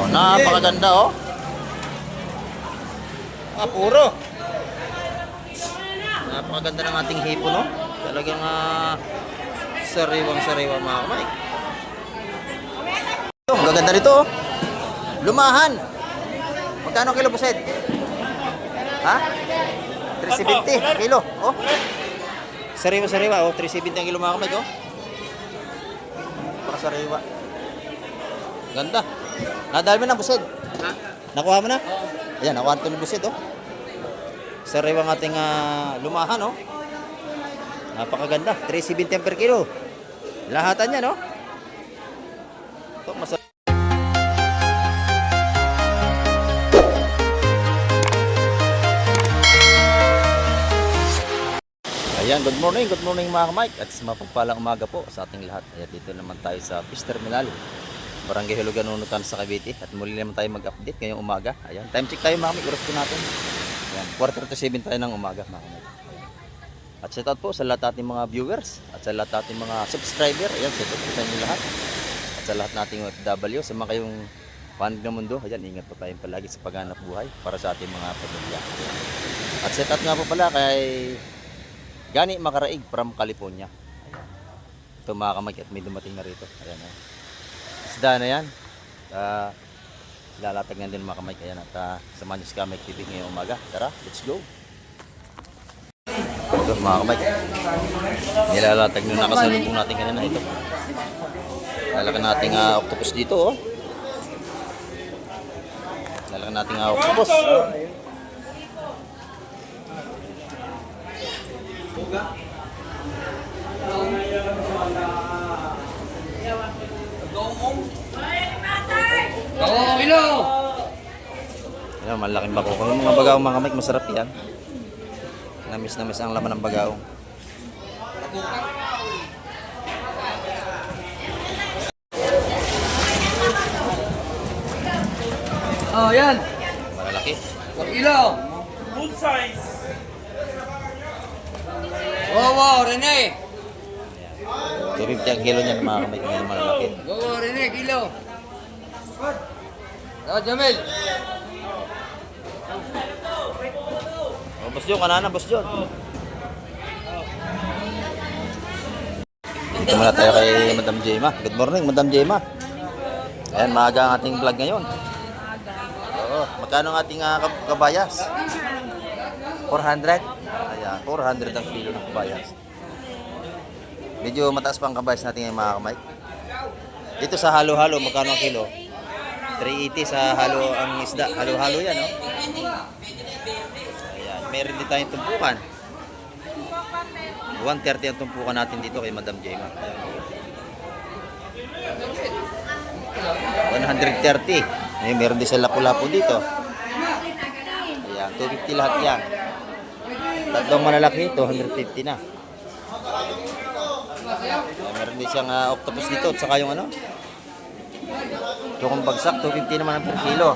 Napakaganda oh. Puro. Napakaganda ng ating hipon no. Talagang sariwang-sariwa mga kamay. Ang gaganda nito oh. Lumahan. Magkano kilo buset? Ha? 370 kilo. Oh. Sariwa-sariwa oh, 370 ang kilo mga kamay oh. Napakasariwa. Ganda. Nadali mo na buset. Ha? Nakuha mo na? Ayan, nakuha ito ng buset oh. Sariwa ng ating lumahan oh. Napakaganda. 370 per kilo. Lahatan niya no. Ito masarap. Ayan, good morning mga kamay. At mapagpalang umaga po sa ating lahat. Ayan, dito naman tayo sa Fish Terminal, Barangay Hulugan, Nunutan sa Cavite. At muli naman tayo mag-update ngayong umaga. Ayan, time check tayo mga kamay. Oras po natin. Ayan, 4:37 tayo ng umaga mga kamay. At shout out po sa lahat nating mga viewers at sa lahat nating mga subscriber. Ayan, shout out po sa inyo lahat. At sa lahat nating OFW, sa mga kayong panig ng mundo. Ayan, ingat po tayong palagi sa paghanap buhay para sa ating mga pamilya. At shout out nga po pala kay Gani Makaraig from California. Ayan. Ito mga kamay at may dumating na rito. Ayan o. Isda na yan. Lalatag na din mga kamay. Ayan at samahan nyo si Kamek TV ngayong umaga. Tara, let's go. Ito mga kamay. Nilalatag nyo nakasalubong natin kanina ito. Lalakan natin octopus dito oh. Lalakan natin octopus. Ayan, malaking bako. Kung yung mga bagaong mga kamay, masarap yan. Namis ang laman ng bagaong. Oh, yan. Malalaki. 1 kilo. Full size. Wow, Rene. 250 ang kilo niyan mga kamay. Ngayon malalaki. Wow, Rene, kilo. Oh, Jamil. Oh, Boss John, kanana Boss John. Dito muna tayo kay Madam Jema. Good morning, Madam Jema. Ayan, maaga ang ating vlog ngayon. Oo, magkano ang ating kabayas? 400? Ayan, 400 ang kilo ng kabayas. Medyo mataas pa ang kabayas natin ngayon mga kamay. Dito sa halo-halo, magkano ang kilo? 380 sa halo ang isda. Halo-halo yan, no? Ayan, meron din tayong tumpukan. 130 ang tumpukan natin dito kay Madam Jema. 130. Ay, meron din sa lapu-lapu dito. Ayan, 250 lahat yan. Tatlong malalaki, 250 na. Ayan, meron din siyang octopus dito at saka yung ano, chokong bagsak, 250 naman ang per kilo.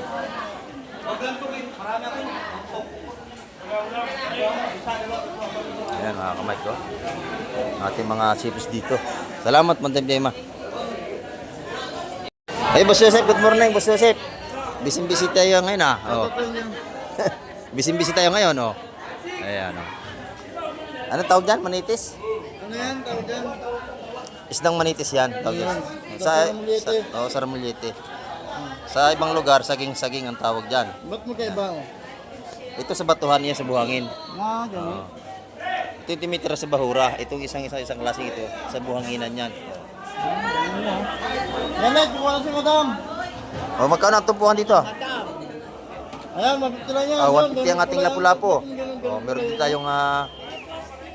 Ayan mga kamay ko. Ating mga sipos dito. Salamat Madam Jema. Hey Boss Joseph, good morning Boss Joseph. Bisim-bisi tayo ngayon oh. Bisim-bisi tayo ngayon oh. Ayan oh. Anong tawag dyan? Manitis? Ano yan? Tawag dyan? Isdang manitis yan. Tawag yan. Sa Ramuliete. Sa ibang lugar, saging-saging ang tawag dyan. Ba't mo kaiba? Ito sa batuhan niya sa buhangin. Gano'n. Ito yung timitira sa bahura. Itong isang klaseng ito sa buhanginan yan. Yanek, wala si Madam. O magkano ang tumpuhan dito? Ayan, mapitila niya. 150 ang ating lapu-lapu. O meron din tayong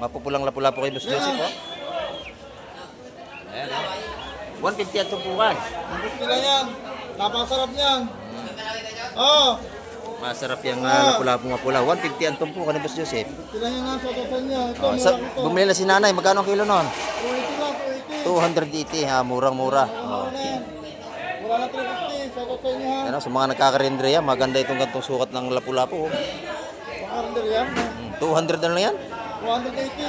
mapupulang lapu-lapu kay Boss Joseph. Oh. Ayan, 150 ang tumpukan. Mapitila niyan. Napakasarap niyan. Oo. Masarap yung lapu-lapu nga pula. 150 ang tumpukan ni Boss Joseph. Pila niya nga sa total niya. Ito, O, mura ito. bumili na si nanay. Magkano ang kilo nun? 280 lang, 280. 280 ha. Murang-mura. Mura na yan. Mura na 350. Sa total niya ha. Ano, sa mga nagkakarindriya, maganda itong gantong sukat ng lapu-lapu. Oh. Pakarender yan. 200 na lang yan.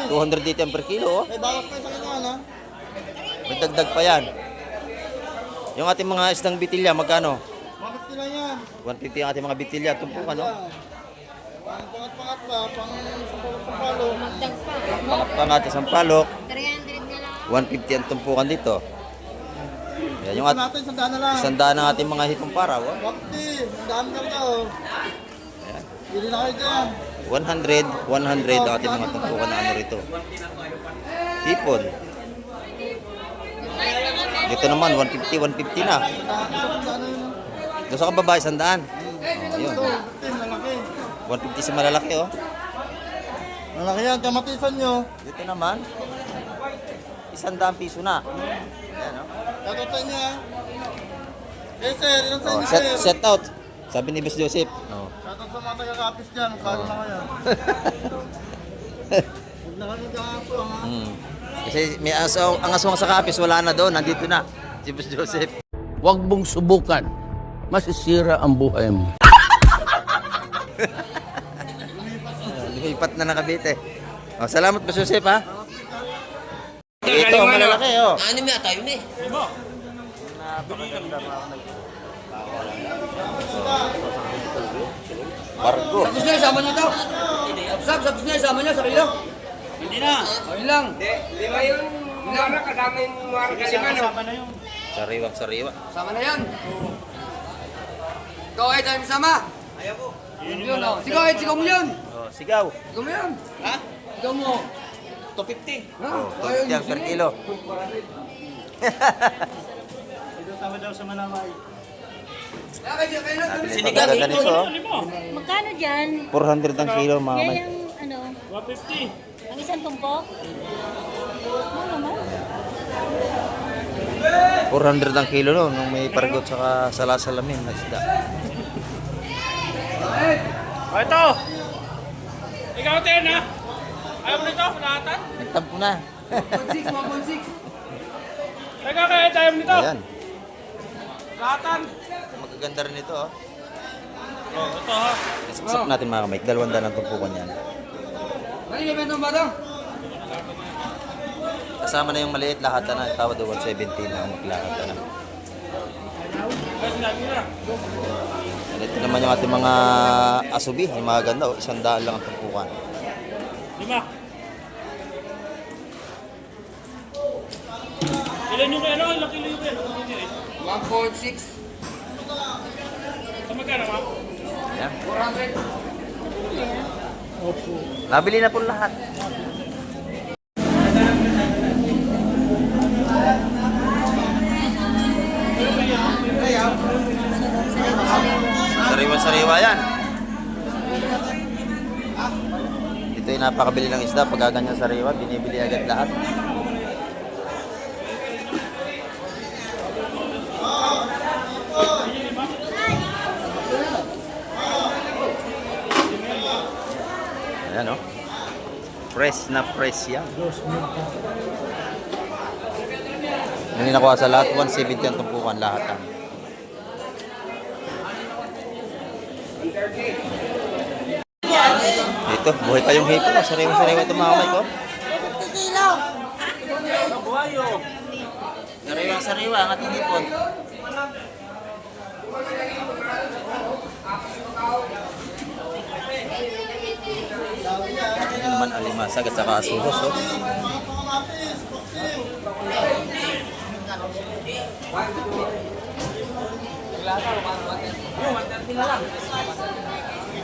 280. 280 ang per kilo. Oh. May bawas pa sa kanya ha. May dagdag pa yan. Yung ating mga isdang bitilya, magkano? Mapitila yan. 150 ang ating mga bitilya. Tumpukan, no? Pang pangat-pangat pa, pang sampalo. Magdag pa. Pangat isang palok. 300 na lang. 150 ang tumpukan dito. Yan yung Ito natin, sandaan na lang. sandaan ng ating mga hitong paraw. Oh. Wakti, sandaan ka ka oh. Ayan. Bili na kayo dyan. 100 ang ating mga tumpukan na ano rito. Hipon. Dito naman, 150 na. Sandaan na yun. Doon sa kababae, sandaan. Oh, yun. Ito, 15, lalaki. 150 sa malalaki, oh. Lalaki yan, kamatisan nyo. Dito naman, 100 piso na. Ayan, oh. Shoutout sa inyo ha. Eh sir, ilan sa Oh, inyo sir? set out. Sabi ni Boss Joseph. Oh. Shoutout sa mga taga-kapis dyan, kalo na kayo. Huwag na kami kaso ha. Kasi may ang aswang sa kapis, wala na doon. Nandito na. Si Boss Joseph. Huwag mong subukan. Masisira ang buhay mo. Lumipat na nakabite. Oh, salamat Boss Joseph, ha. Ito, malalaki, oh. Ano nga tayo na eh. Cargo. Sa gusto niya, sama niyo daw. Sa gusto niya, sama niyo sa kilo. Hindi na. Ayun lang. Lima yun. Mara, kasama yung mara kalima, no? Sariwang-sariwa. Sama na yan. Ikaw, Ed, tayo sama. Ayaw ko. Yun, no? Sigaw, Ed, sigaw mo yun. Oh, sigaw. Sigaw mo yan. Ha? Sigaw mo. 250. Ha? Oh, 20 per kilo. Ito tama daw sa Manaway. Sinigang nito, oh. Magkano dyan? 400 ang kilo, mga Yan may. yung ano? 150. Ang isang tumpok? Ano naman? 400 ang kilo, no? Nung may pargot saka salasalamin na isda. O ito! Ikaw din ha? Ayaw mo nito? Lahatan? Nagtampo na. 1.6, 1.6. Ikaw kaya ayaw mo nito? Ayan. Lahatan? Magaganda rin ito, oh. O ito ha? Nasaksak natin mga kamay. 200 ang tumpukan yan. Ano yung bentong ba daw? Kasama na yung maliit lahat na. Tawad 170 na ang maglakad na. Ay, sinabi na. Ito naman yung ating mga asubi. Yung mga ganda, oh. 100 lang ang tumpukan. 5. Ilan yung kaya? Ilang kilo yung kaya? 1.6. Sa magkano ma? Ayan. 400. Nabili na po lahat. Sariwa-sariwa yan. Ito yung napakabili ng isda. Pag ganyan sariwa, binibili agad lahat. Ayan, oh. Fresh na fresh yan. Yung nakuha sa lahat, 170 ang tumpukan lahat. Dito, buhay pa yung hipon. Oh. Sariwa-sariwa ito mga kamay ko. 50 kilo. Sariwa-sariwa ang ating hipon. Yan naman alimasag at saka asuhos. Oh.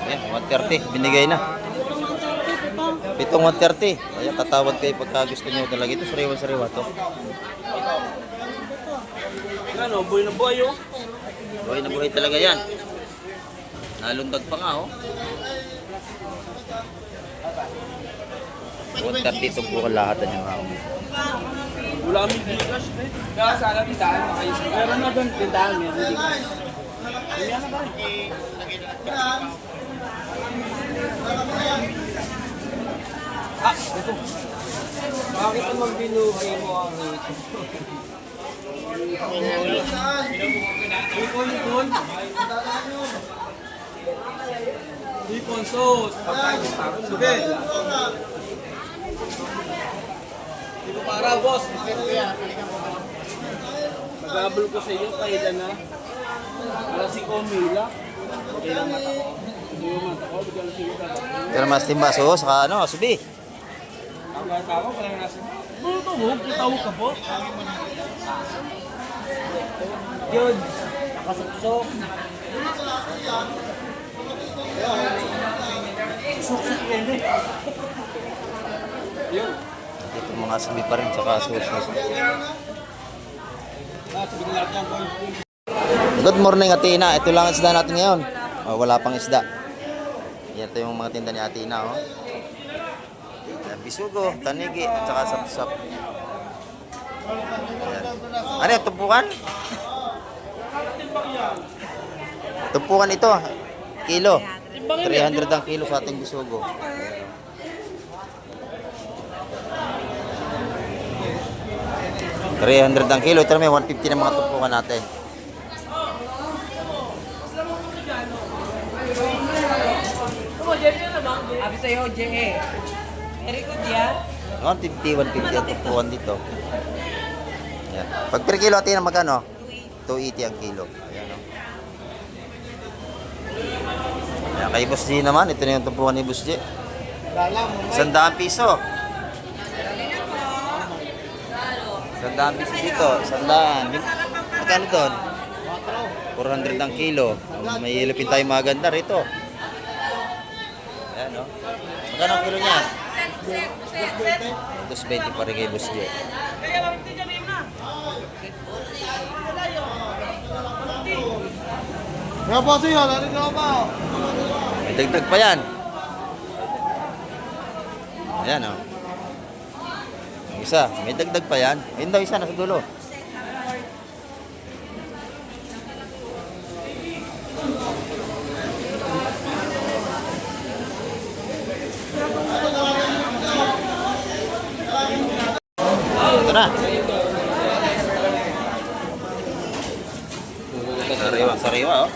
Yan, 130. Binigay na. Pitong 130. Kaya tatawad kayo pagka gusto nyo talaga. Ito sariwa-sariwa to. Ano, buhay na buhay oh. Buhay na buhay talaga yan. Nalundag pa nga, oh. 130 itong buka lahat na yung mga. Wala kami gigas eh. Kaya sana tindahan makayos. Meron na doon tindahan meron gigas. Kaya na ba? Bakit naman binuhay mo ang ito? Hipon sauce. Sige. Hindi ko para boss. Magabol ko sa iyo kailan na. Wala Wala si Comila. Okay lang mata ko. Hindi yung mata ko. Bigyan lang siya. Pero mas timbaso, saka ano, subi. Ang tao, parang nasa. Buto mo, kitawag ka po. Yun. Nakasuksok. Suksok yan eh. Yun. Dito mga subi pa rin, saka suso. Sabihin natin yan, boy. Good morning, Atina. Ito lang ang isda natin ngayon. Oh, wala pang isda. Yan ito yung mga tinda ni Atina. Oh. Yan, bisugo, tanigi, at saka sap-sap. Yan. Ano yung tumpukan? Tumpukan ito. Kilo. 300 ang kilo sa ating bisugo. 300 ang kilo. Ito may 150 na mga tumpukan natin. Abi sa'yo, J.A. Very good yan. 150 ang tumpukan dito. Yan. Pag per kilo atin ang magkano? 280 ang kilo. Ayan, oh. Ayan, kay Boss G naman. Ito na yung tumpukan ni Boss G. 100 piso. 100 piso dito. 100. Magkano doon? 400 ang kilo. May ilipin tayo maganda rito. Ayan, oh. Magkano ang kilo niya? 220 pa rin kay Boss G. Kaya po siya, narin ka pa. May dagdag pa yan. Ayan, oh. Yung isa, may dagdag pa yan. Ayun daw isa, nasa dulo. Ito na. Sariwa, sariwa, oh.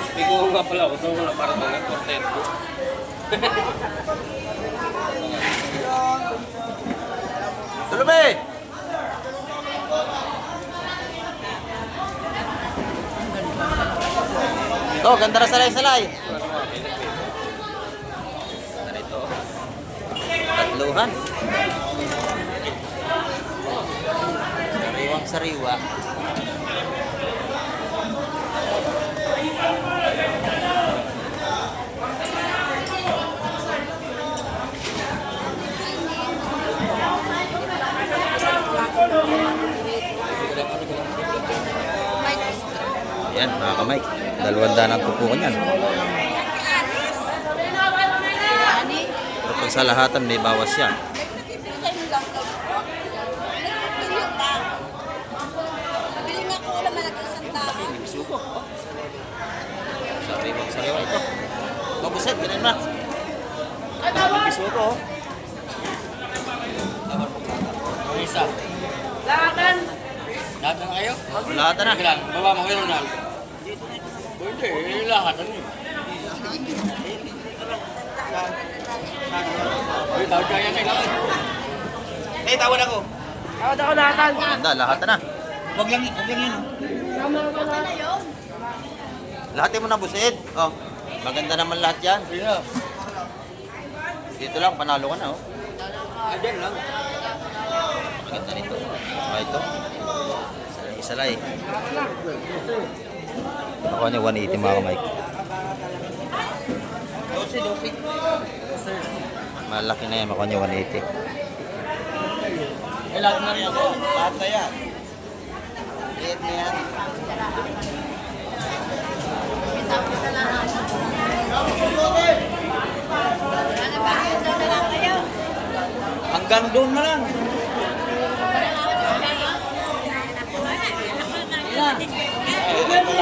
Hindi ko nga pala ako. Ito wala para mga content ko. Tulubi! Ito, ganda na salay-salay. Narito. Tatluhan. Sariwang sariwa. Yan, mga kamay. 200 ang tupukan yan. Pero pag sa lahatan, may bawas yan. Bisugo. Oh. Sariwang sariwa ito. Mabuset, ganun na. Bisugo, oh. Isa. Lahatan. Lahatan na kayo? Lahatan na. Lang, baba mo kayo na. Hindi, lahatan yun. Uy, tawag ka yan kailangan. Eh, tawad ako. Tawag ako lahatan. Ganda, lahatan na. Huwag lang yun. Lahatin mo na busit. Oh. Maganda naman lahat yan. Dito lang, panalo ka na, oh. Ayan lang. Maganda nito. Ah, ito. Isalay. Ako niya 180 mga kamay. 12. Malaki na yan. Ako niya 180. Eh, lahat na rin ako. Lahat na yan. Liit na yan. Hanggang doon na lang.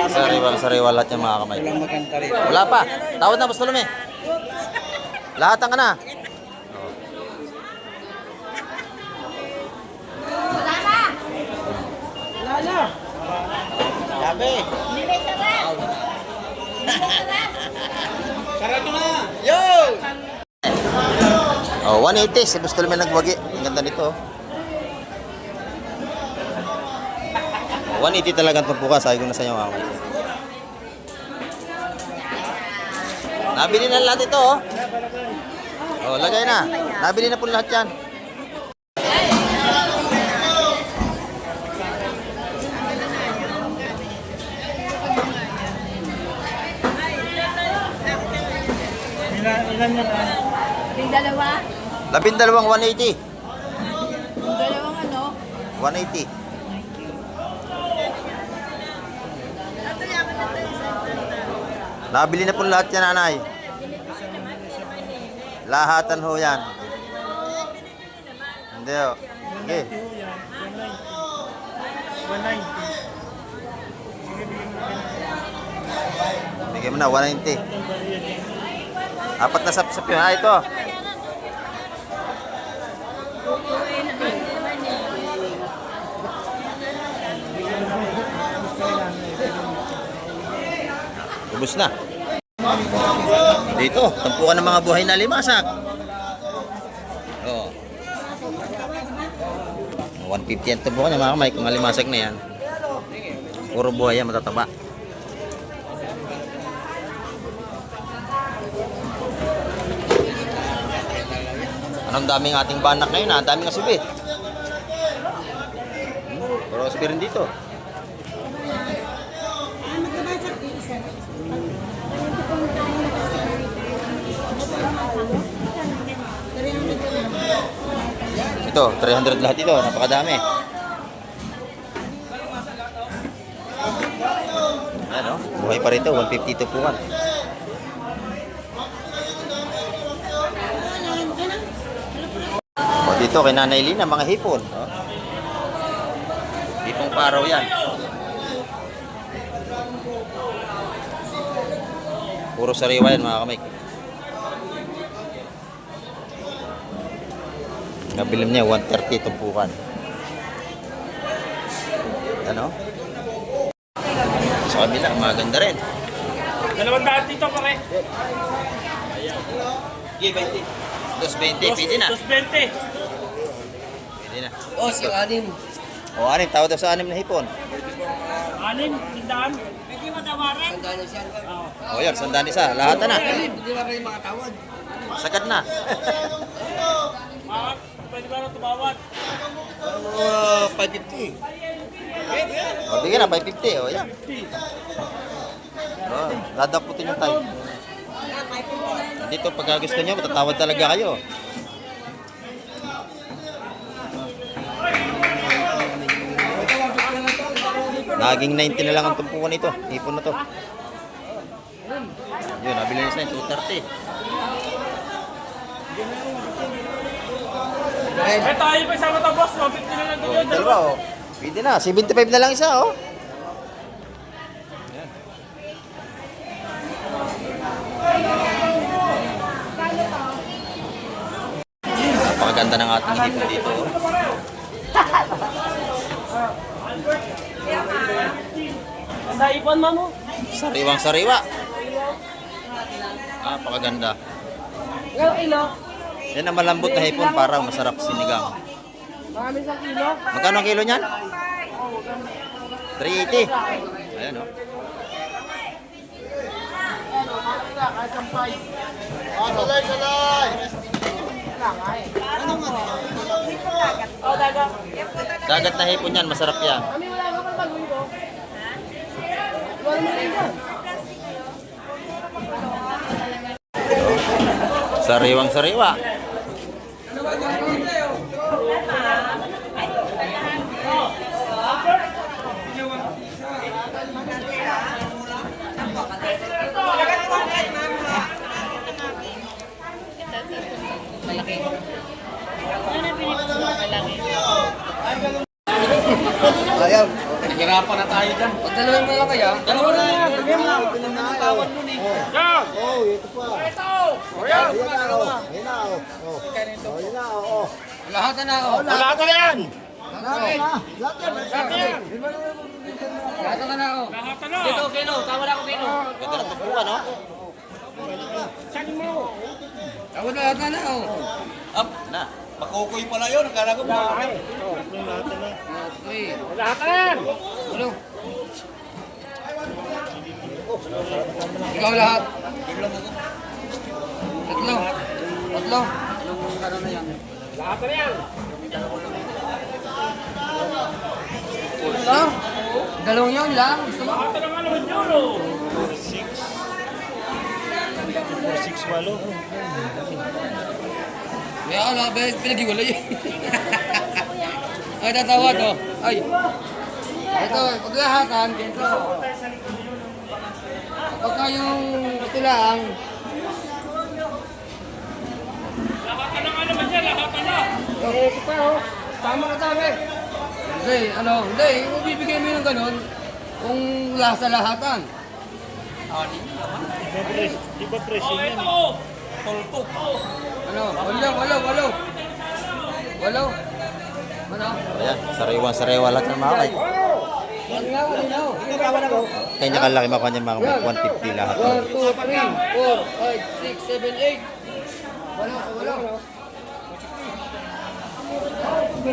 Sariwang-sariwa lahat yung mga kamay. Walang maganda rin. Wala pa. Tawad na, Boss Tolome. Lahatan ka na. Sabi. Sarado na! Yo! Oh, 180, si Bustol may nagwagi. Ang ganda nito. 180 talaga ang tumpukan, sabi ko na sa inyo mga kamay. Nabili na lahat ito, oh. Oh, lagay na. Nabili na po lahat yan. Ilan yan? Yung dalawa. 12 180. Yung dalawang ano. 180. Nabili na po lahat yan, nanay. Lahatan ho yan. Hindi ho. Okay. 190. Bigyan mo na, 190. Apat na sapsap yun. Ah, ito. Ubus na. Dito, tampukan ng mga buhay na limasak. Oh. 150 yan tampukan niya mga kamay. Kung malimasak na yan. Puro buhay yan, matataba. Anong daming ating banak ngayon ha? Ang daming asubit. Pero asubit rin dito. Ito, 300 lahat ito. Napakadami. Ano? Buhay pa rito. 150 ito po. O dito kay Nanay Lina, mga hipon. Oh. Hipong paraw yan. Puro sariwa yan mga kamay. Nabilim niya 130 tumpukan. Ano? Sa kabila, maganda rin. 200 dito pare. Okay, 20. 220, pwede na. 220. Pwede na. Oh, si Anim. O, anim, tawad daw sa anim na hipon. 6, tindaan. Pwede matawaran. Tandaan siya. O, yan, sandaan isa. Lahat na. Hindi ba kayo makatawad? Sagad na. Pwede ba na tumawad? 550. O, bigyan na, 550. O, yan. O, ladaputin yung tayo. Dito, pagka gusto nyo, matatawad talaga kayo. Naging 90 na lang ang tumpukan nito. Ipon na to. Yun, nabili na sa 230. Eh tayo pa isama to boss. 150 na lang O, doon. dalawa, o. Pwede na. 75 na lang isa, o. Napakaganda ng ating hipon dito. Oh. Ang daipon mo mo. Sariwang sariwa. Napakaganda. Ilang kilo? Yan ang malambot na hipon para masarap sinigang. Marami sa kilo. Magkano ang kilo niyan? 380. Ayan, oh. Salay, salay! Oh, dagat. Dagat na hipon yan, masarap yan. Kami wala ka pang bagoy ko. Wala mo rin yan. Sariwang sariwa. Ayaw. Hirapan na tayo dyan. Pag dalawin mo lang kaya. Dalawa na yan. Tawad mo ni. Go! Oh, ito pa. Ayan! Ayan na, oh. Ayan na, oh. Oh. Oh, ayan na, oh. Lahat na oh. Wala ka na yan! Lahat na. Lahat na. Lahat na yan! Lahat na oh. Lahat na! Kilo. Tama na ako kilo. Ganda ng tumpukan, no? Saan mo? Ako na lahat na, oh. Up na. Makukuy pala yun. Akala ko mga... Okay. Lahat na yan! Ano? Ikaw lahat. Tatlo. Tatlo. Lahat na yan. Ito? Dalawang yun lang. Gusto mo? For 6-8. Kaya ako na, pinag-iwala yun. Ay, tatawa to. Ay. Ito, paglahatan, dito. Pagka yung ito lang. Lahatan na nga naman yan. Lahatan na. Ito pa, oh. Tama ka tabi. Hindi, ano, hindi. Kung bibigyan mo yung ganun, kung lasa lahatan. Di ba presyo yan? Tultok. Ano, walo. Ano? Ayan, sariwa lahat ng mga kamay. Walo. Kanya kalaki makuha niya mga kamay. 150 lahat. 1, 2, 3, 4, 5, 6, 7, 8. Walo. Hindi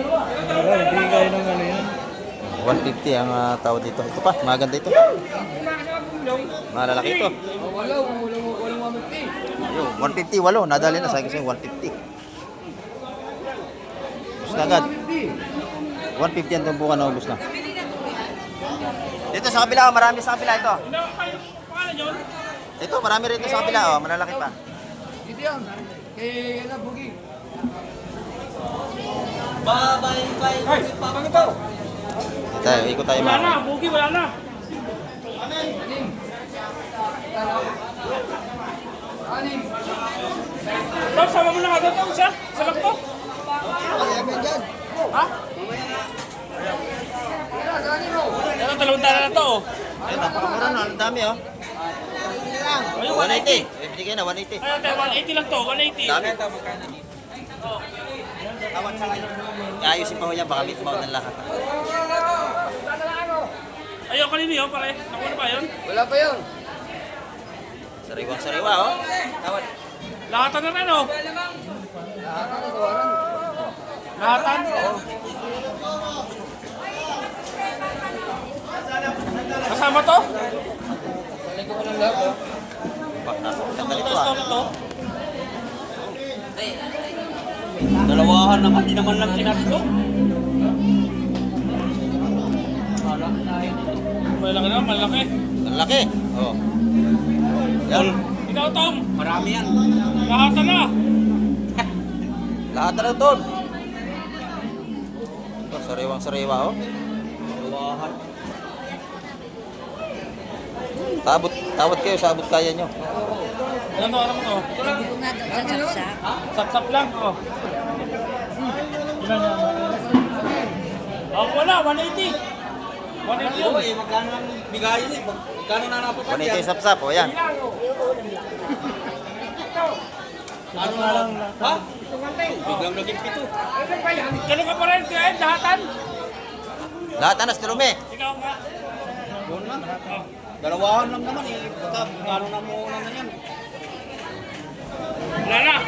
kayo ng ano yan. 150 ang tao dito. Ito pa, maganda ito. Malalaki ito. Walo, 150. Ayun, 150, walo. Nadali na. Sabi ko sa'yo, 150. Ubus na agad. 150 ang tumpukan na ubus na. Dito sa kabila, marami sa kabila ito. Ito, marami rito sa kabila. Oh, malalaki pa. Dito yan. Kay na bugi. Tayo, ikot tayo Wala mga na. kamay. Bugi, wala na. Anim. Bob, sama mo na agad ito. Isa. Salak to. Ha? Yan ang 2 tala na to. Oh. Ayun, napakamura na. Ang dami, oh. Ayun, 180. Ibigay na, 180. Ayun, 180 lang to. 180. Dami. Ayusin pa ho yan, baka mitmaw ng lahat. Ayun, kanino yun, pare? Nakuha na ba yun? Wala pa yun. Sariwa, oh. Tawad. Lahatan na rin, oh. Lahatan? Oo. Kasama to? Balik ko ng lahat, oh. Ganda nito, Ito, ah. ito. Dalawahan naman, di naman lang kinarito. Malaki na, malaki. Ang laki. Oh. Yan. Ikaw, Tom. Marami yan. Lahatan na. Lahat na lang doon. Ito, sariwang-sariwa, oh. Tawad kayo, sabot kaya nyo. Ano to, ano to? Sap-sap lang, oh. Oh, wala, 180. 180 yun. Magkano lang bigayin eh. Magkano na napapag 180 yung sapsap, oh, yan. Ano na lang? Ha? Biglang naging 7. Ganun ka pa rin, kaya lahatan. Lahat na, Stilome. Ikaw nga. Doon na. Dalawahan lang naman eh. Magkano na muna na yan. Wala na.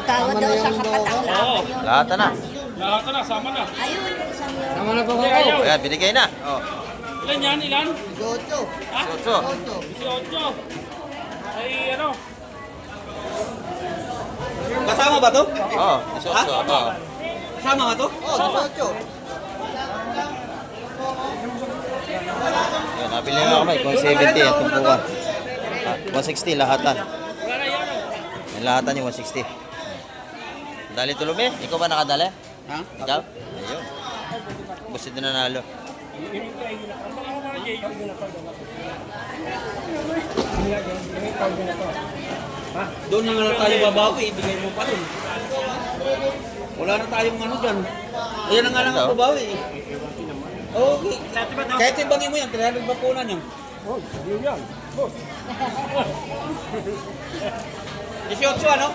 Tawad daw sa kapatang Oo. Lahat na. Lahatan na, sama na. Ayun, isang Tama na po Hindi, ayaw. Oh, yan, binigay na. Oh. Ilan yan, ilan? 18. Ha? Sotso. 18. Ay, ano? Kasama ba to? Oh, sotso. Oh. Kasama nga to? Oo, 18. Yan, nabili na kamay. Kung 70 ang tumpukan. 160 lahatan. Wala na yan. Yung lahatan yung 160. Dali Tulume, ikaw ba nakadali? Ha? Ikaw? Ayun. Busit na nanalo. Doon na nga lang tayo babawi, ibigay mo pa rin. Wala na tayong ano dyan. Ayan na nga lang ang Ito? babawi eh. Okay. Kahit ibangin mo yan, 300 ba po na niyan? Oh, yan. 18 ano?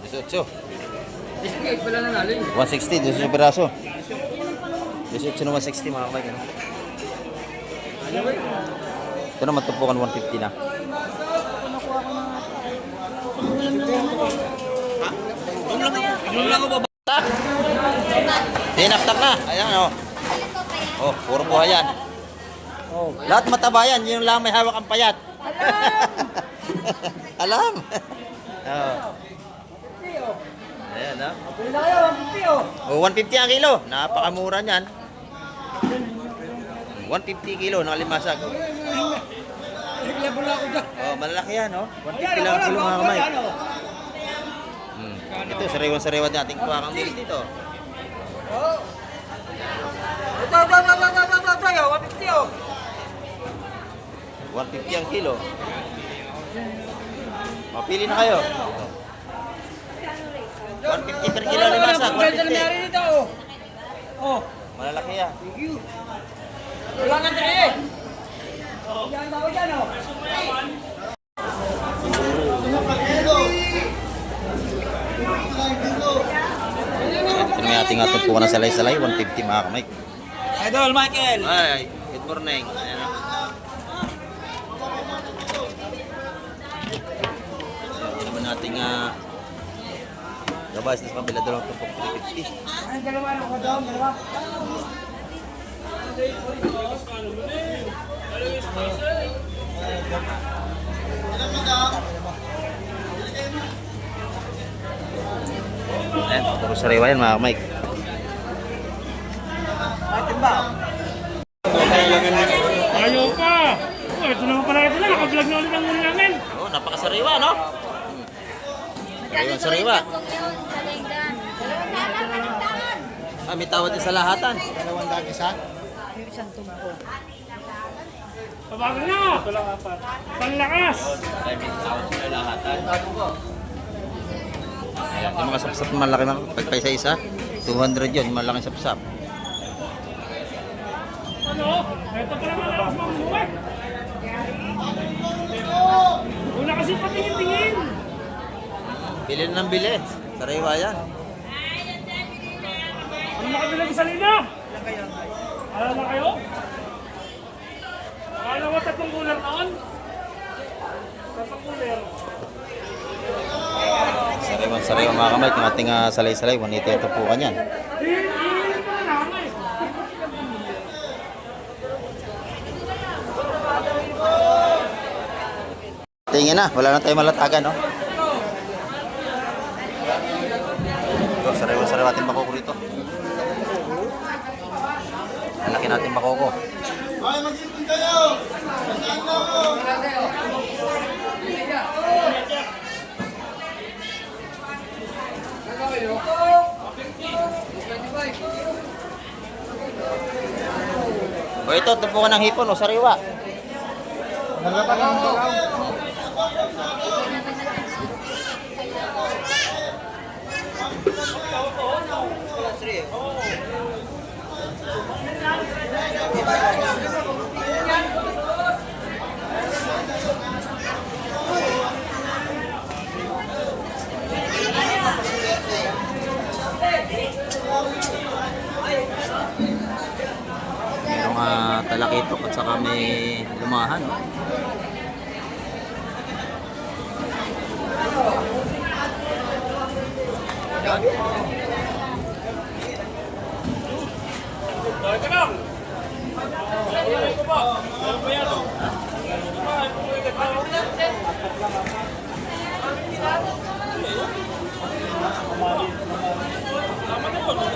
18. 18 pala nanalo eh. 160, 18 piraso. 18 na 160 mga kamay. Ano? Ito naman tumpukan 150 na. Yung lang ko ba? Tinaktak na. Ayan oh. Oh, puro buhay yan. Lahat mataba yan. Yung lang may hawak ang payat. Alam. Oh. Ayan ah. Oh, 150 ang kilo. Napakamura niyan. 150 kilo ng alimasag. Oh, malalaki yan, oh. 150 lang ang kilo mga kamay. Ito, sariwan-sariwan nating kuwakang dilis dito. Ito, 150 oh. 150 ang kilo. Mapili na kayo. 150 per kilo alimasag. 150. dito oh. Malalaki yan. Wala nga tayo eh. Yan daw dyan oh. Ito na yung ating tumpukan ng salay-salay. 150 mga kamay. Idol Michael. Ay, good morning. Ayan o. Ito naman nating gabas na sa kabila dalawang tumpok 350. Ay, dalawa ano ko daw, dalawa. Ayan, puro sariwa yan mga Mike. Ayaw pa! Oh, ito naman pala ito na. Nakablog na ulit ang muli namin. Oo, napakasariwa, no? Sariwa. May tawad din sa lahatan. 200 isa. Tabagan na! Panlakas! Ay, may tawad sa lahatan. Ayan, yung mga sapsap na malaki mga pagpaisa-isa. 200 yun, yung malaking sapsap. Ano? Ito pa naman ako mamuhay. Una kasi patingin-tingin. Bili na ng bili. Sariwa yan. Ano nakabilang sa lina? Alam na kayo? Alam mo tatlong kulang noon? Tatlong kulang. Sariwa mga kamay. Yung ating salay-salay. 180 ito po kanyan. Hindi pa na naman eh. Tingin na. Wala na tayong malatagan, no? Ito, sariwa-sariwa ating bakoko rito. Malaki natin bakoko. Ay, magsipin kayo! Sandaan na ako! O ito, tumpukan ng hipon o sariwa. Nalapan lang mo lang. Merong talakitok at saka may lumahan. No? Teka lang! Ano ko ba? Ano ba yan?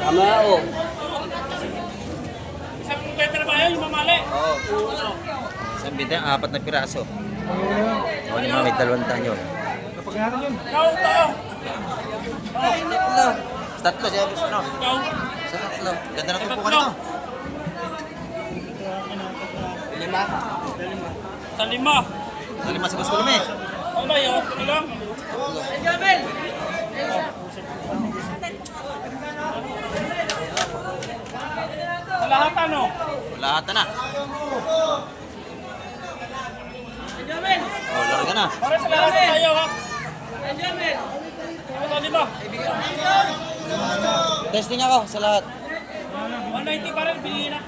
Tama oh. Isang better ba yun, yung mamali? Oo. Isang bintang, 4 na piraso. O yung mga may 2 tanyo. Ikaw, tao! Tatlo, siya gusto no? Ikaw! Sa tatlo. Ganda na tumpukan ito. Sa lima! Sa 5 sa gusto lume. Ano ba yun? Ano lang? Sa lahat ano? Lahat na. O, larga na. Para sa lahat tayo ha? Ito, lima! Testing ako sa lahat. 190 pa rin, bilhin na.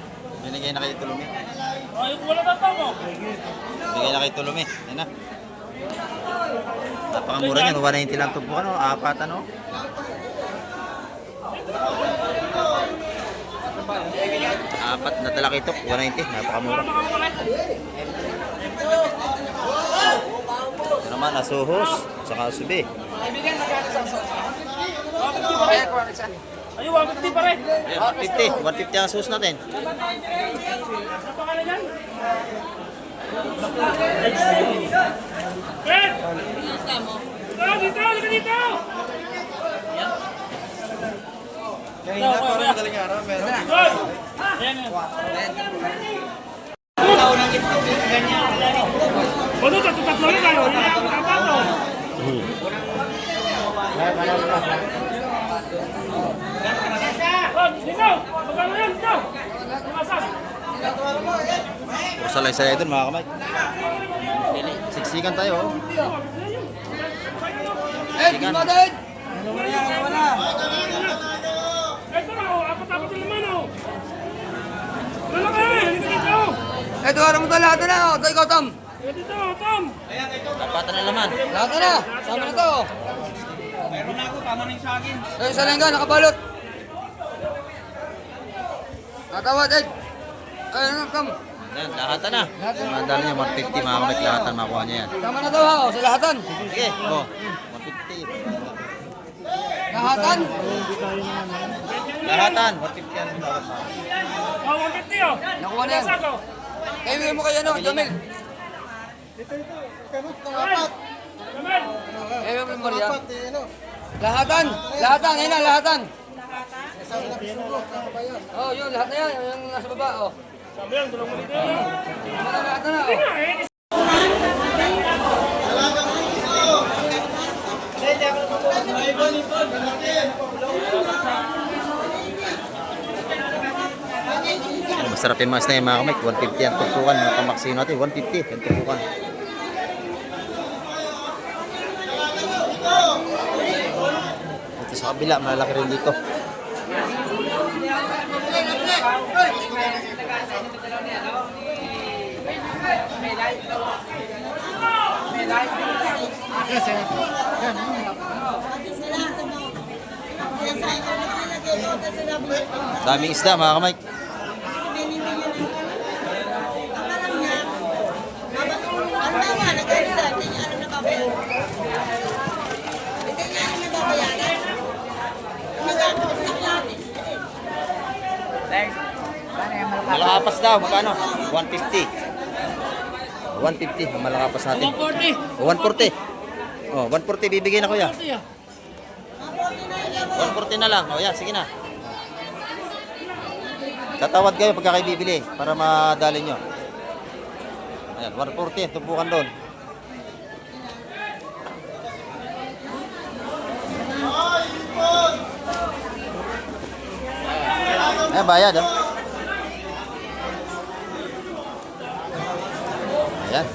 Binigay na kayo ito lume. Ayaw ko wala tataw mo. Bigay na kay Tulumi. Yan na. Napakamura niyan. 190 lang tumpukan. Oh. Apat ano. Apat na talakitok. 190. Napakamura. Ito naman. Asuhos. Saka asubi. Ayaw, 150 pa rin. 150. 150 ang asuhos natin. Ano pangalan yan? Fred! Dito! Halika dito! Kanina parang madaling araw, meron. Good! Ayan yan. Ano, tatlo rin tayo. Yan ang apat, no? Dito! Magkano yan? Dito! Tumasag! Salay sa doon mga kamay. Siksikan tayo. Oh. Gusto mo David? Ito na, oh. Apat-apat yung laman, oh. Wala ka, halika dito. Ito, harap mo ito lahat na. Ito, ikaw, Tom. Halika dito, Tom. Tapatan na laman. Lahat na. Sama na ito. Meron na ako, tama na yung sa akin. Ito, isa lang ka, nakabalot. Natawad, Ed. Ayun, Tom. Yan, lahatan na. Mandala niya 150 mga kamay. Lahatan makuha niya yan. Tama na daw ha, sa lahatan. Sige. Oh. 150. Lahatan. Lahatan. 150 yan. Oh, 150, oh. Nakuha na yan. Tumasag, oh. Kaya mo kayo, no, Jamil. Apat. Jamel. Kaya mo Maria. Apat, ano? Lahatan. Lahatan, ayun na, lahatan. Oh, yun, lahat na yan. Yung nasa baba, oh. Sabi yan, tulong mo dito, oh. Tama na, lahat na, Hindi oh. nga, eh. Masarap yung mas na yung mga kamay. 150 yan tumpukan. Mga pamaksino natin. 150 yan tumpukan. Ito sa kabila. Malaki rin dito. Daming isda mga kamay. Malakapas daw, magkano? 150. 150 ang malakapas natin. 140. 140. Oh, 140 bibigyan na kuya. 140, ah. 140 na lang. Oh, yan, sige na. Tatawad kayo pagka kayo bibili para madali nyo. Ayan, 140. Tumpukan doon. Ayan, bayad, oh. Ayan.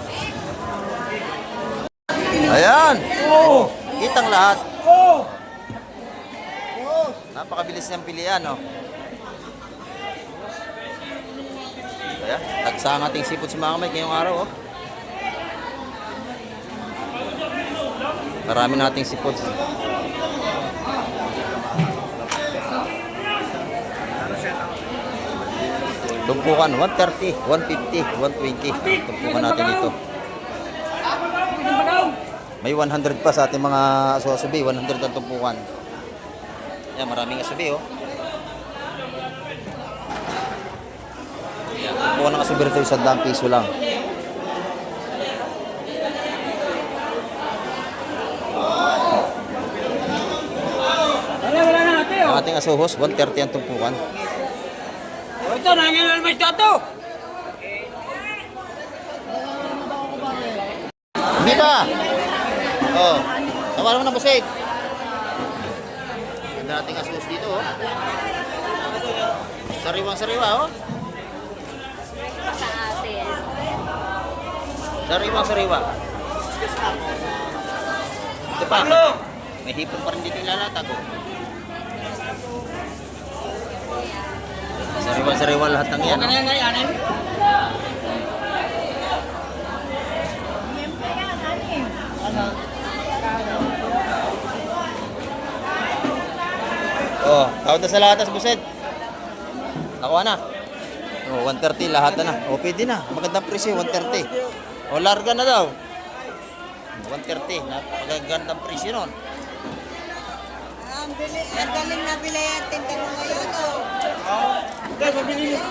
Ayan. Oh, kitang lahat. Oh! Napakabilis niyang pilian, oh. Ayan, tagsa ang ating sipot sa mga kamay ngayong araw, oh. Marami nating sipot. Tumpukan, 130, 150, 120. Tumpukan natin ito. May 100 pa sa ating mga asubi. 100 ang tumpukan. Yan, maraming asubi, oh. Yan, tumpukan ng asubi rito, 100 piso lang. Wala na natin, Ang ating asuhos, 130 ang tumpukan. oh. Ito, nangyayon na naman ito. Hindi pa! Oh, tawaran mo na busig. Ganda nating asuhos dito, oh. Sariwang-sariwa, oh. Sa atin. Sariwang-sariwa. Ito pa. May hipon pa rin dito ilalatag, oh. Sariwa-sariwa lahat ng yan, oh. Ano yan, anin? Oh, tawad na sa lahat sa buset. Nakuha na. Oh, 130 lahat na. Oh, pwede na. Magandang presyo, 130. Oh, larga na daw. 130. Napakagandang presyo nun. Ang galing na bila yung tinta mo ngayon, oh. Hindi, mabili niyo.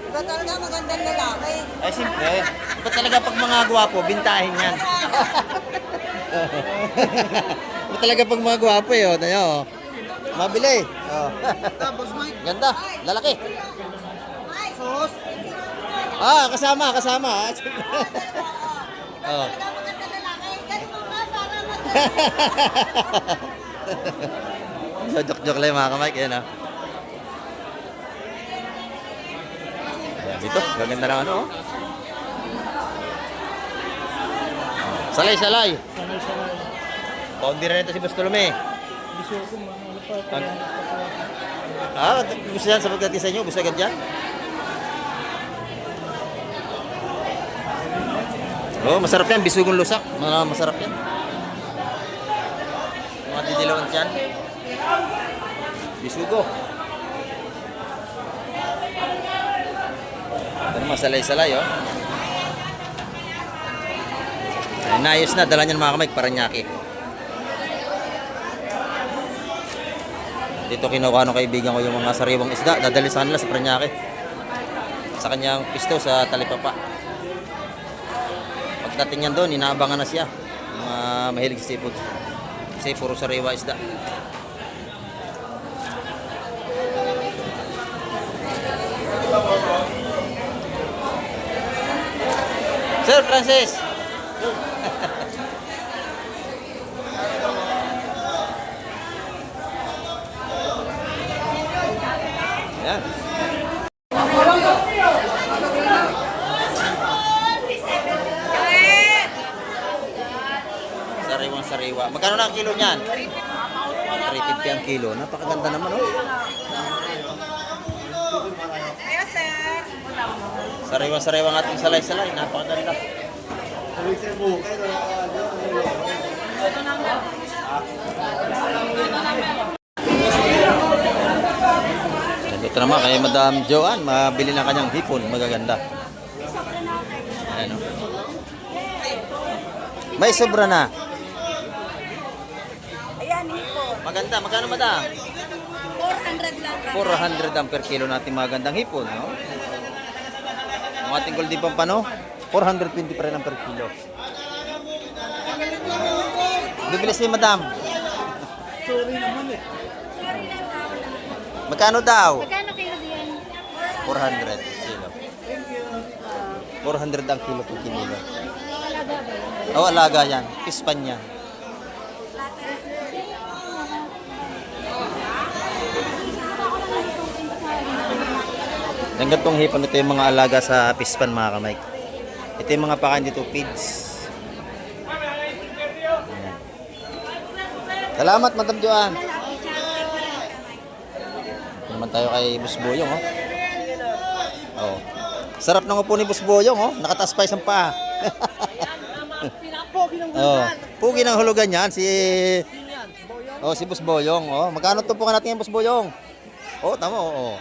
Iba talaga magandang lalaki. Ay, simple. Iba talaga pag mga gwapo, bintahin yan. Iba talaga pag mga gwapo eh. Oh, tayo, oh. Mabili. Oh. Ganda. Lalaki. Sos? Ah, kasama. Oh. Talaga magandang lalaki. Galing mo ba para So, joke-joke lang yung mga kamay. Yan, ah. Ayan, dito. Gaganda ng ano, oh. Salay. Paundi rin ito si Bastolome. Gusto yan sa pagdating sa inyo? Gusto agad yan? Oh, masarap yan. Bisugong lusak. Masarap yan. Mga didilawan dyan. Bisugo. Ito naman, salay-salay, oh. Ay, naayos na. Dala niyan mga kamay, Paranaque. Dito kinuha ng kaibigan ko yung mga sariwang isda. Dadali sa kanila sa Paranaque. Sa kanyang pisto sa Talipapa. Pagdating niyan doon, inaabangan na siya. Mga mahilig sa seafood. Kasi puro sariwa isda. Sir Francis! Yan. Sariwa. Magkano na ang kilo niyan? 350 ang kilo. Napakaganda naman, oh. Yes, sir. Sariwa ng ating salay-salay. Napakaganda. Ito naman kay Madam Joanne. Mabili na kanyang hipon. Magaganda. Ayan, oh. May sobra na. Ayan, hipo. Maganda. Magkano, Madam? 400 lang. 400 ang per kilo natin magandang hipon, no? Ang ating golden pampano, 420 pa rin ang per kilo. Bibilis ni Madam. Sorry naman eh. Magkano daw? Magkano kayo diyan? 400 kilo. 400 ang kilo per kilo. Alaga ba yun? Oh, alaga yan. Pispan yan. Ang gantong hipon, ito yung mga alaga sa pispan, mga kamay. Ito yung mga pakain dito, feeds. Ayan. Salamat, Madam Joanne. Ito naman tayo kay Boss Boyong, oh. Oh. Sarap ng upo ni Boss Boyong, oh. Nakataas pa isang paa. Oh. Pugi ng hulugan yan, si Boss Boyong, oh. Magkano tumpukan natin yung Boss Boyong? Oh, tama, oh.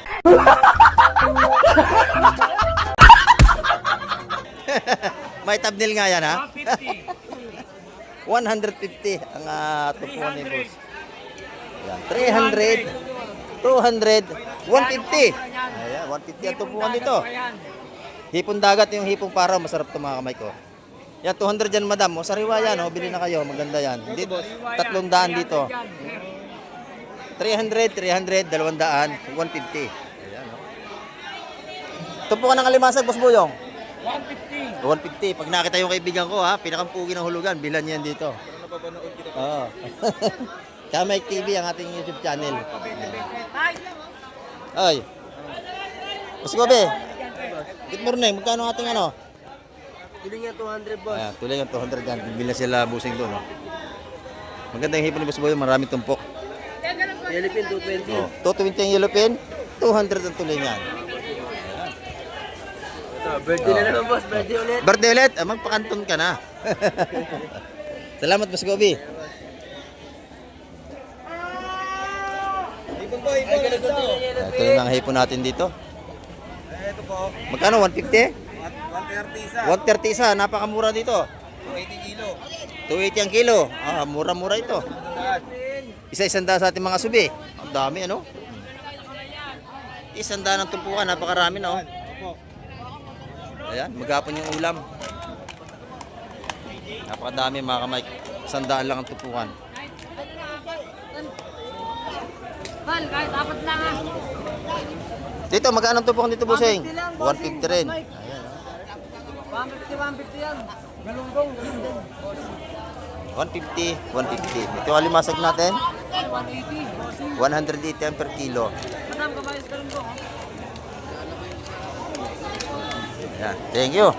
May thumbnail nga yan, ha? 150 ang tumpukan ni Boss. Yan. 300, 200, 150. Ayan, 150 ang tumpukan dito. Hipon dagat yung hipong paraw, masarap ito mga kamay ko. Yan, 200 dyan, Madam. O, sariwa yan, oh. Bili na kayo, maganda yan. 300 dito. 300, 200, 150. Ayan, oh. Tumpukan ng alimasag, Boss Boyong. 150. Pag nakita yung kaibigan ko, ha, pinakampugi ng hulugan, bilan niyan dito. Oo. Kamay TV ang ating YouTube channel. Ay. Boss Gobe. Good morning. Magkano ang ating ano? Tuloy nga 200 boss. Ayan, tuloy yung 200 yan. Bila sila busing doon, no? Maganda yung hipon ni Boss Boyong, maraming tumpok. Philippine 220. Oh, 220 ang yellow pin, 200 ang tuloy niyan. Ito, birthday na naman boss. Birthday ulit. Birthday ulit, magpakanton ka na. Salamat, Boss Gobe. Ito yung mga hipon natin dito. Ito po, Magkano? 150? 130 isa. 130 isa. Napakamura dito. 280 kilo. 280 ang kilo. Mura-mura ito. Isa-isanda sa ating mga subi. Ang dami, ano? Isanda ng tumpukan. Napakarami na, oh. Ayan, maghapon yung ulam. Napakadami mga kamay. Sandaan lang ang tumpukan. Val, kahit apat lang ah. Dito, magkano ang tumpukan dito, Buseng? 150 rin. Ayan, 150 yan. Galunggong, galunggong. 150, 150. Ito ang alimasag natin. 180. 180 per kilo. Madam, kabayos galunggong. Ayan, thank you.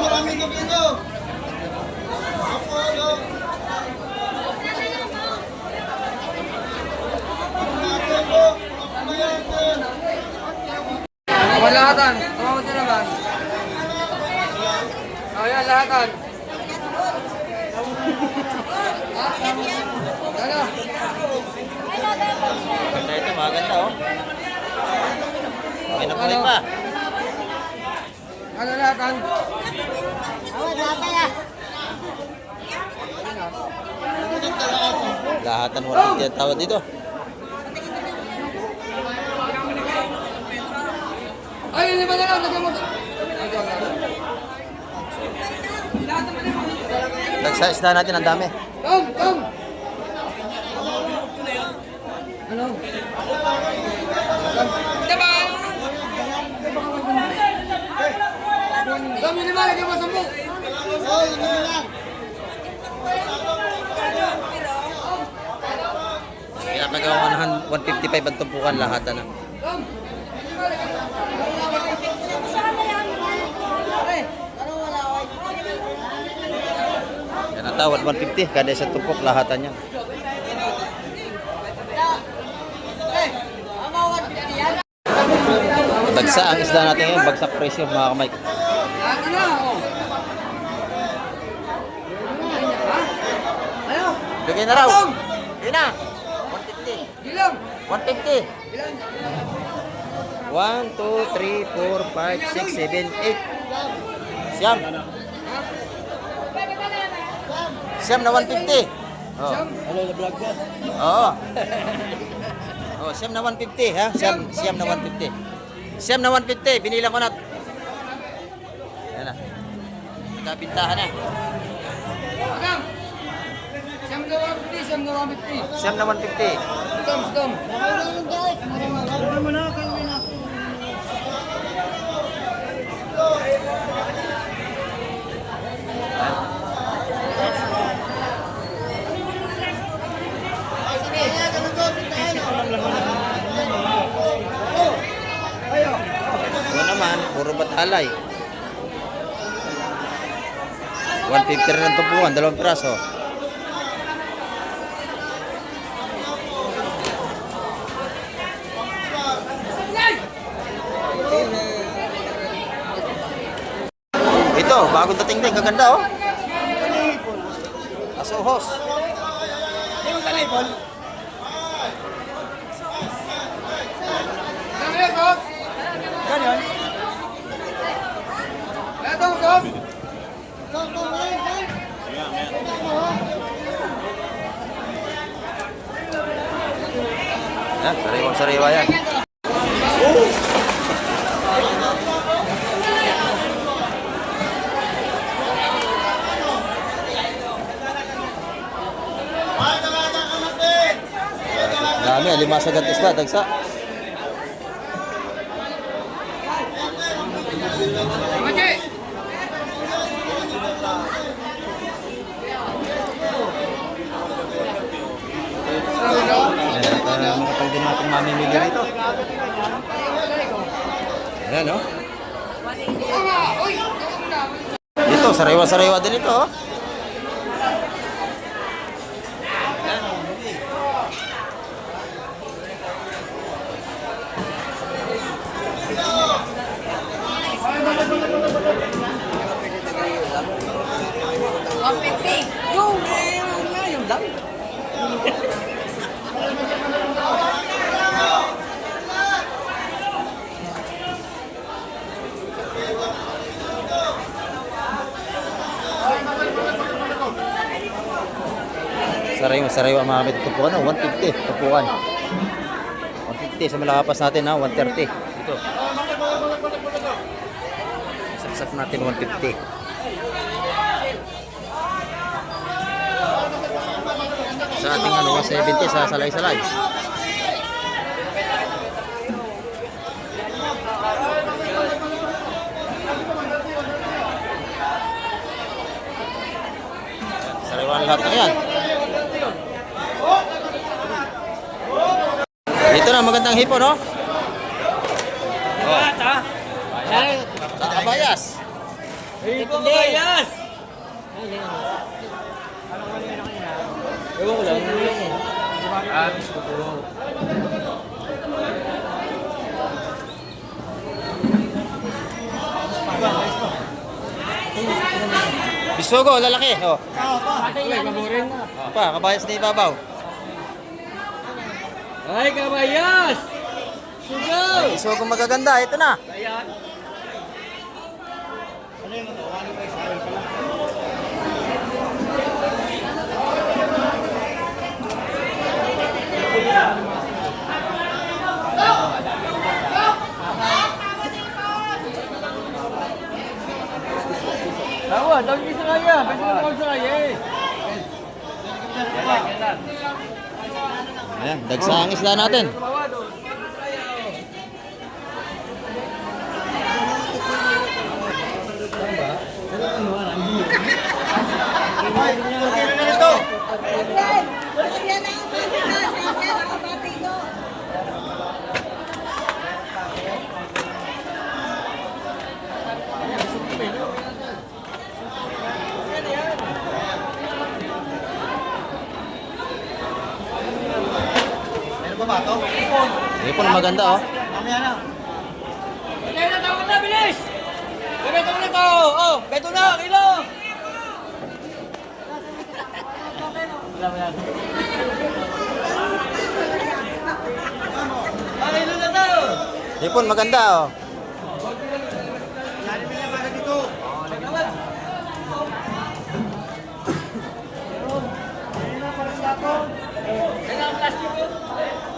Maraming kapito. Malahatan. Tumawag na naman. Ayan, lahatan. Ano? Ganda ito, maganda, oh. Okay na po pa. Ano lahatan? Lahatan 150 ang tawad dito. Ay, hindi ba na lang? Lagyan mo. Nagsa-isda natin ang dami. Tom! Tom! Ano? Diba? Tom, yun naman. Lagyan mo 10. Pinapagawa ko ng 155 ang tumpukan lahatan na. Tom! Yan ang tawad 150 kada isang tumpok lahatan yan. Dagsa ang isda natin ngayon, bagsak presyo mga kamay. Lahatan na! Oh. Ano? Bigay na raw. Tom! Yun na. 150. Bilang! 150. Bilang! 1, 2, 3, 4, 5, 6, 7, 8. Siyam. Siyam na 150. Oh. Ano na vlog ko? Oo. Oh, siyam na 150 ha. Siyam na 150. Siyam na 150. Binilang ko na. Yan na. Nagkabintahan na. Madam! Siyam na 150, siyam na 150. Siyam na 150. Tom, Tom. Ito naman, puro batalay. 150 rin ang tumpuan, 2 piraso. Ito, bagong dating din, kaganda oh. Asuhos. Ano yun, Sos? Ganyan. Ito, Sos? Yan, sariwang sariwa yan. Dami, alimasag at isda, dagsa. Maji! Ayan, makapal din natin mamimili rito. Ayan, oh. Dito, sariwa-sariwa din ito, oh. Yung, yung lang. Sariwa mga kapit. Tupuan, no? 150. Tupuan. 150. Sa malakapas natin, ha? 130. Dito. Sapsap natin 150. Sa ating ano, 170 sa salay-salay. Sariwa lahat na yan. Ito na, magandang hipo, no? Oh. Kakabayas. Hipo Bayas! Ewan ko lang. Bisugo, lalaki. Oh. Pa, kabayas na ibabaw. Ay, Kabayas! Sugaw! Bisugo magaganda, ito na. Tawa, tawag niyo sa kaya. Pwede na naman sa kaya eh. Ayan, dagsa ang isda natin. Ipon maganda, oh. Kaya na, tawag na, bilis! Beto na to! Oh, beto na, kilo! Kilo na to! Ipon maganda, oh.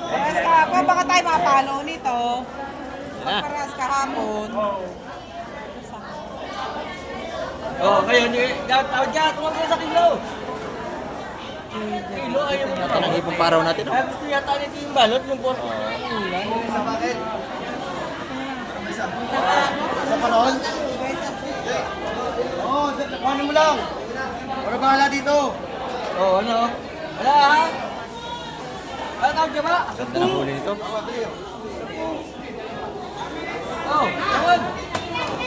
Paras kahapon, baka tayo mapalo nito. Ayan na. Paras kahapon. Oh, ngayon, tawag dyan, tumawag na sa kilo! Kilo, ayaw mo na. Ito ang ipong paraw natin, oh. Ay, gusto yata nito yung balot, yung porto. Sa panahon? Oo, ano mo lang. Wala bahala dito. Oh, ano? Wala ha? Ano tawag dyan ba? Ganda ng huli nito. Oh, tawag!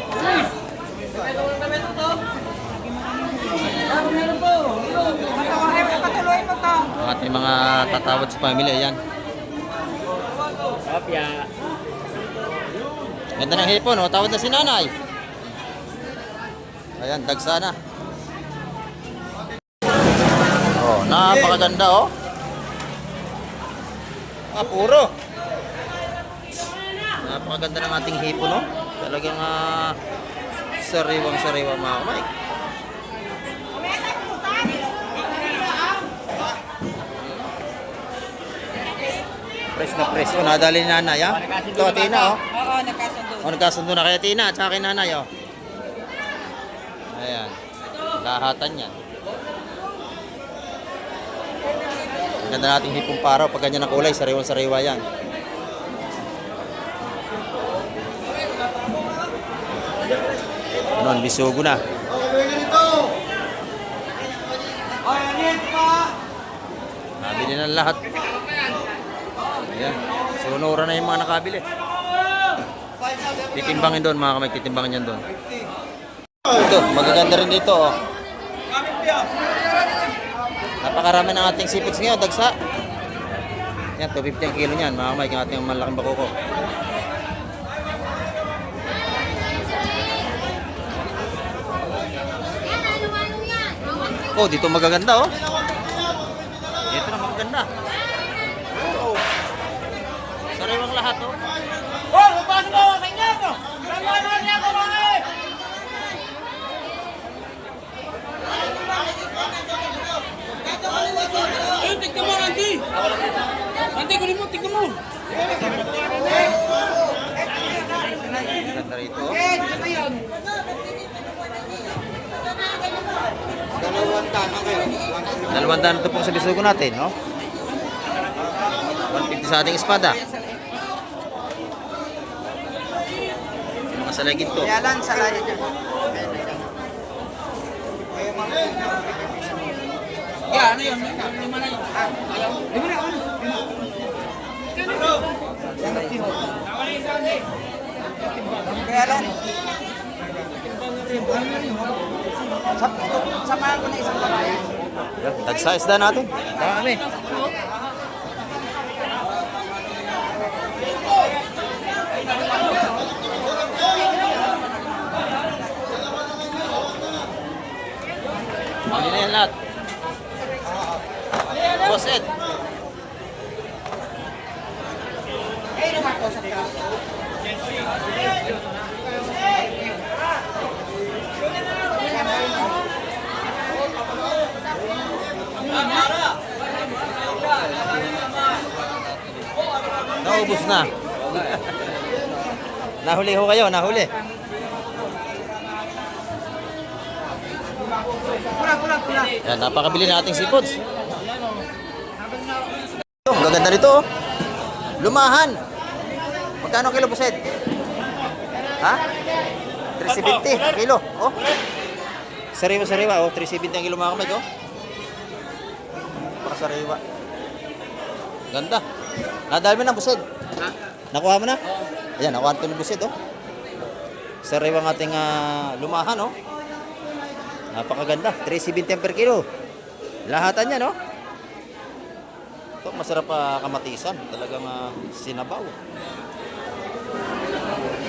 Bilis! Beto na beto to! Ah, meron po! Patuloy mo to. Ang ating mga tatawad sa pamilya, ayan. Kapya! Ganda ng hipon, oh. Tawad na si nanay. Ayan, dagsa na. Oh, napakaganda, oh. Ah, puro. Napakaganda ng ating hipon, no? Talagang sariwang-sariwa mga kamay. Press na press. Oh, nadali ni nanay, ha? Ito, Tina, oh. Oo, nagkasundo. Oh, nagkasundo na kaya Tina at sa akin nanay, oh. Ayan. Lahatan yan. Ang ganda nating hipong paraw. Pag ganyan ang kulay, sariwang-sariwa yan. Noon, bisugo na. Nabili na lahat. Ayan. Sunura na yung mga nakabili. Titimbangin doon, mga kamay. Titimbangin yan doon. Ito, magaganda rin dito, oh. Napakarami ng ating seafoods ngayon, dagsa. Yan, 250 ang kilo niyan, mga kamay, yung ating malaking bakoko. Nako, dito magaganda oh. Dito na magaganda. Oh. Sariwang lahat oh. Oh, pasok mo sa inyo ko. Ano niya ko mga eh. Eh, tignan mo, Randy. Randy, kunin mo, tignan mo. Maganda rito oh. Dalawang daan ito pong sa bisugo natin, no? 150 sa ating espada. Mga salagin to. Kaya lang, salaya dyan. Yeah, ano yun? Lima na yun. Kaya lang. Samahan ko na isang kabayan. Tagsa isda natin. Dami. Hindi na yan lahat. Boss Ed. Naubos na. Nahuli ho kayo, nahuli. Yan, napakabili nating seafoods. Ang gaganda nito oh. Lumahan. Magkano kilo puset? Ha? 370 kilo. Oh. Sariwa oh, 370 ang kilo mga kamay oh. Sariwa. Ganda. Nadali mo ng busid. Ha? Nakuha mo na? Ayan, nakuha ito ng busid oh. Sariwa ng ating lumahan oh. Napakaganda. 370 per kilo. Lahatan yan oh. Ito, masarap kamatisan. Talagang sinabaw.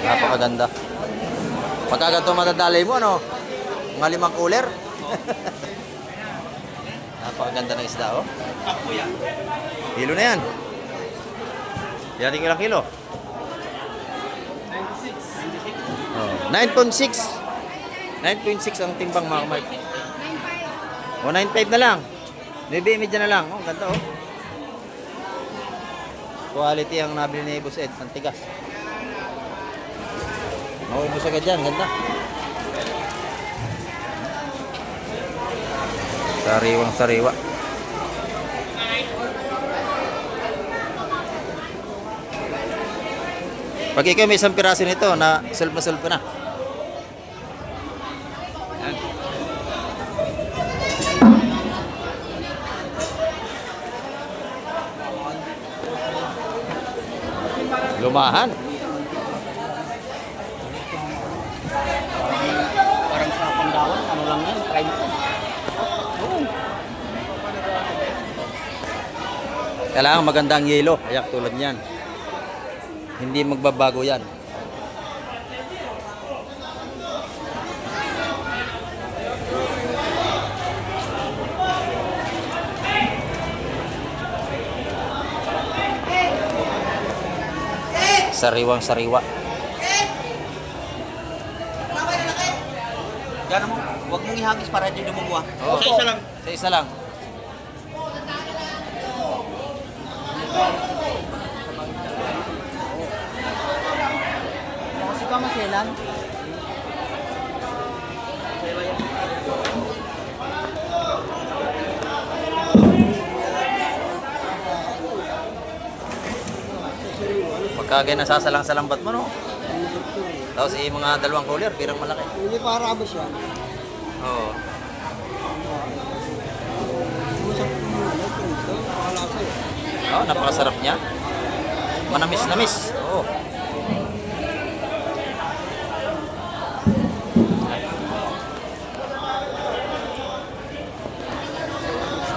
Napakaganda. Pagka ganito madadalay mo, ano? Mga 5 cooler. Napakaganda ng isda, oh. Kilo na yan. Yan, ilang kilo? 96. 9.6 ang timbang, mga kamay. O, 9.5 na lang. Maybe, medya na lang. Oh, ganda, oh. Quality ang nabili ni Boss Ed. Ang tigas. Maubos agad dyan. Ganda. Sariwang sariwa. Pag ikaw may isang piraso nito na sulpa na. Lumahan. Parang sa Pandawan, ano lang yan, try mo. Kailangan magandang yelo. Ayak tulad niyan. Hindi magbabago yan. Sariwang sariwa. Gano'n mo, huwag mong ihagis para hindi dumumuha. Oo. Sa isa lang. Sa isa lang. Kasi ka maselan. Pagkagay nasasalang sa lambat mo, no? Tapos mga 2 cooler, pirang malaki. Hindi para ba siya? Oo. Oh, napakasarap niya. Manamis-namis. Oo.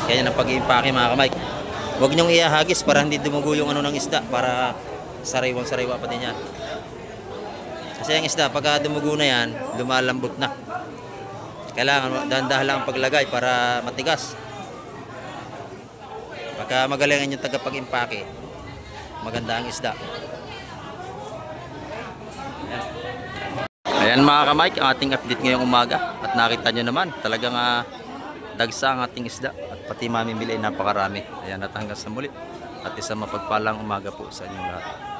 Kaya ng pag-iimpake mga kamay. Huwag niyong iahagis para hindi dumugo yung ano ng isda. Para sariwang-sariwa pa din yan. Kasi ang isda, pagka dumugo na yan, lumalambot na. Kailangan dahan-dahan lang ang paglagay para matigas. Pagka magaling yung tagapag-impake, maganda ang isda. Ayan mga kamike, ang ating update ngayong umaga. At nakita nyo naman, talagang dagsa ang ating isda. At pati mamimili, napakarami. Ayan, at hanggang sa muli. At isang mapagpalang umaga po sa inyong lahat.